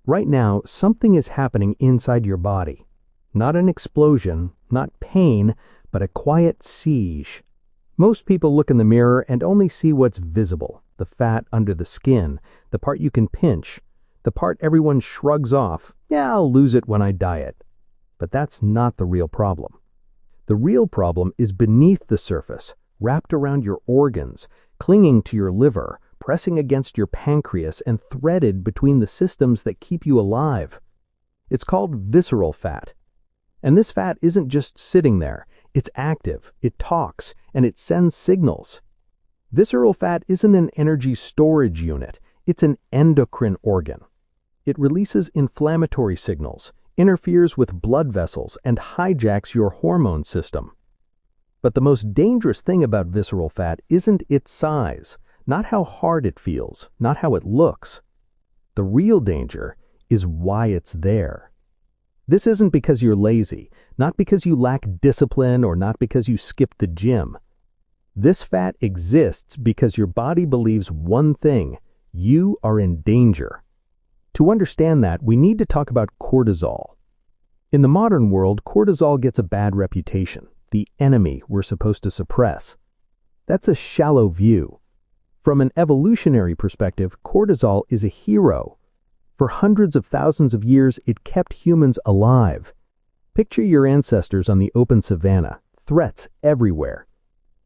Right now, something is happening inside your body. Not an explosion, not pain, but a quiet siege. Most people look in the mirror and only see what's visible, the fat under the skin, the part you can pinch, the part everyone shrugs off. Yeah, I'll lose it when I diet. But that's not the real problem. The real problem is beneath the surface, wrapped around your organs, clinging to your liver, pressing against your pancreas, and threaded between the systems that keep you alive. It's called visceral fat. And this fat isn't just sitting there. It's active, it talks, and it sends signals. Visceral fat isn't an energy storage unit, it's an endocrine organ. It releases inflammatory signals, interferes with blood vessels, and hijacks your hormone system. But the most dangerous thing about visceral fat isn't its size, not how hard it feels, not how it looks. The real danger is why it's there. This isn't because you're lazy, not because you lack discipline, or not because you skipped the gym. This fat exists because your body believes one thing: you are in danger. To understand that, we need to talk about cortisol. In the modern world, cortisol gets a bad reputation, the enemy we're supposed to suppress. That's a shallow view. From an evolutionary perspective, cortisol is a hero. For hundreds of thousands of years, it kept humans alive. Picture your ancestors on the open savanna, threats everywhere.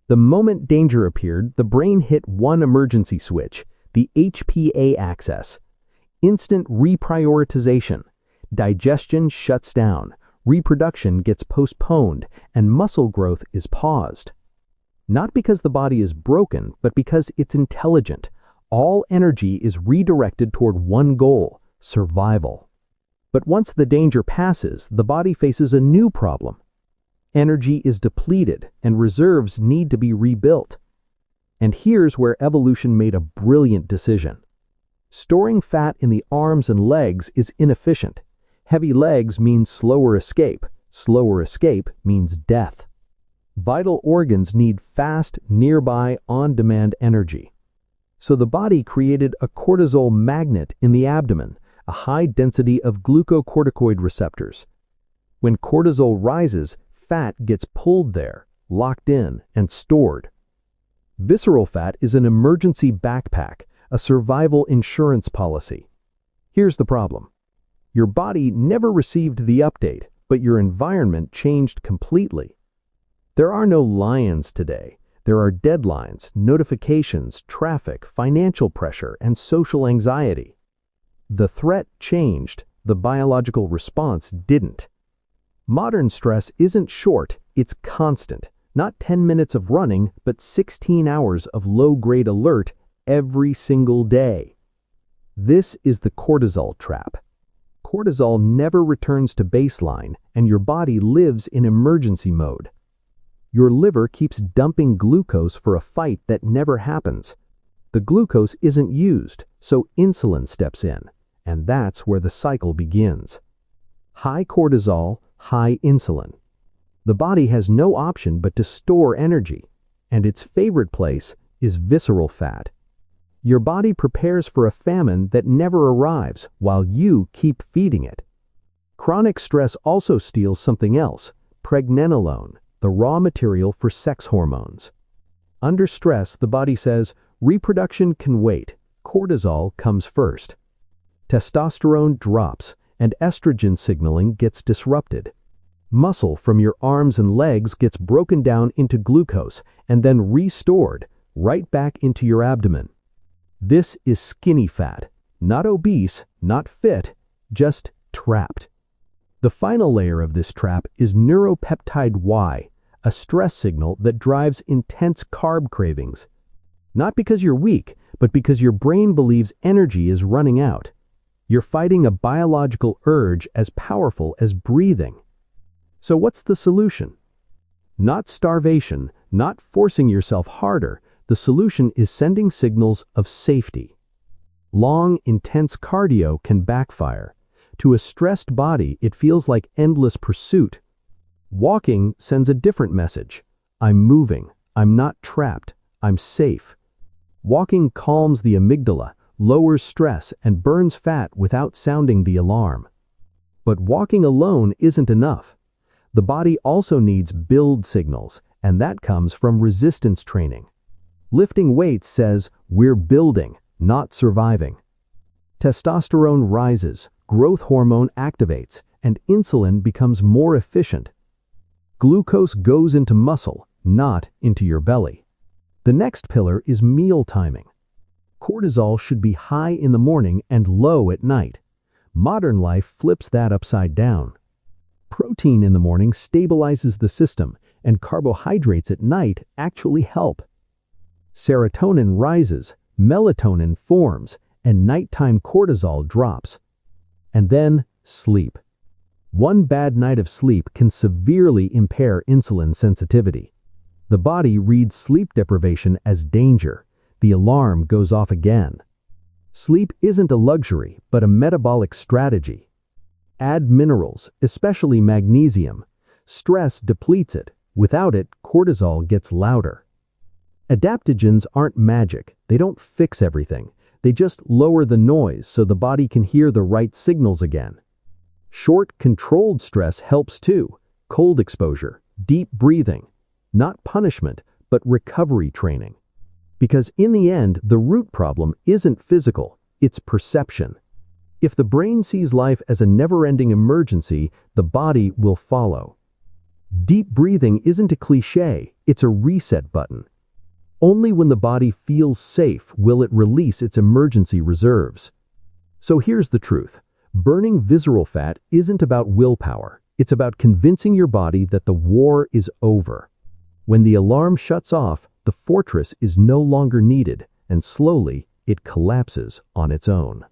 The moment danger appeared, the brain hit one emergency switch, the HPA axis. Instant reprioritization. Digestion shuts down, reproduction gets postponed, and muscle growth is paused. Not because the body is broken, but because it's intelligent. All energy is redirected toward one goal: survival. But once the danger passes, the body faces a new problem. Energy is depleted, and reserves need to be rebuilt. And here's where evolution made a brilliant decision. Storing fat in the arms and legs is inefficient. Heavy legs means slower escape. Slower escape means death. Vital organs need fast, nearby, on-demand energy. So the body created a cortisol magnet in the abdomen, a high density of glucocorticoid receptors. When cortisol rises, fat gets pulled there, locked in, and stored. Visceral fat is an emergency backpack, a survival insurance policy. Here's the problem. Your body never received the update, but your environment changed completely. There are no lions today. There are deadlines, notifications, traffic, financial pressure, and social anxiety. The threat changed, the biological response didn't. Modern stress isn't short, it's constant. Not 10 minutes of running, but 16 hours of low-grade alert every single day. This is the cortisol trap. Cortisol never returns to baseline, and your body lives in emergency mode. Your liver keeps dumping glucose for a fight that never happens. The glucose isn't used, so insulin steps in, and that's where the cycle begins. High cortisol, high insulin. The body has no option but to store energy, and its favorite place is visceral fat. Your body prepares for a famine that never arrives while you keep feeding it. Chronic stress also steals something else: pregnenolone, the raw material for sex hormones. Under stress, the body says, reproduction can wait, cortisol comes first. Testosterone drops, and estrogen signaling gets disrupted. Muscle from your arms and legs gets broken down into glucose and then restored right back into your abdomen. This is skinny fat, not obese, not fit, just trapped. The final layer of this trap is neuropeptide Y, a stress signal that drives intense carb cravings. Not because you're weak, but because your brain believes energy is running out. You're fighting a biological urge as powerful as breathing. So what's the solution? Not starvation, not forcing yourself harder. The solution is sending signals of safety. Long, intense cardio can backfire. To a stressed body, it feels like endless pursuit. Walking sends a different message. I'm moving. I'm not trapped. I'm safe. Walking calms the amygdala, lowers stress, and burns fat without sounding the alarm. But walking alone isn't enough. The body also needs build signals, and that comes from resistance training. Lifting weights says, "We're building, not surviving." Testosterone rises, growth hormone activates, and insulin becomes more efficient. Glucose goes into muscle, not into your belly. The next pillar is meal timing. Cortisol should be high in the morning and low at night. Modern life flips that upside down. Protein in the morning stabilizes the system, and carbohydrates at night actually help. Serotonin rises, melatonin forms, and nighttime cortisol drops. And then, sleep. One bad night of sleep can severely impair insulin sensitivity. The body reads sleep deprivation as danger. The alarm goes off again. Sleep isn't a luxury, but a metabolic strategy. Add minerals, especially magnesium. Stress depletes it. Without it, cortisol gets louder. Adaptogens aren't magic. They don't fix everything. They just lower the noise so the body can hear the right signals again. Short, controlled stress helps too. Cold exposure, deep breathing. Not punishment, but recovery training. Because in the end, the root problem isn't physical, it's perception. If the brain sees life as a never-ending emergency, the body will follow. Deep breathing isn't a cliché, it's a reset button. Only when the body feels safe will it release its emergency reserves. So here's the truth. Burning visceral fat isn't about willpower. It's about convincing your body that the war is over. When the alarm shuts off, the fortress is no longer needed, and slowly it collapses on its own.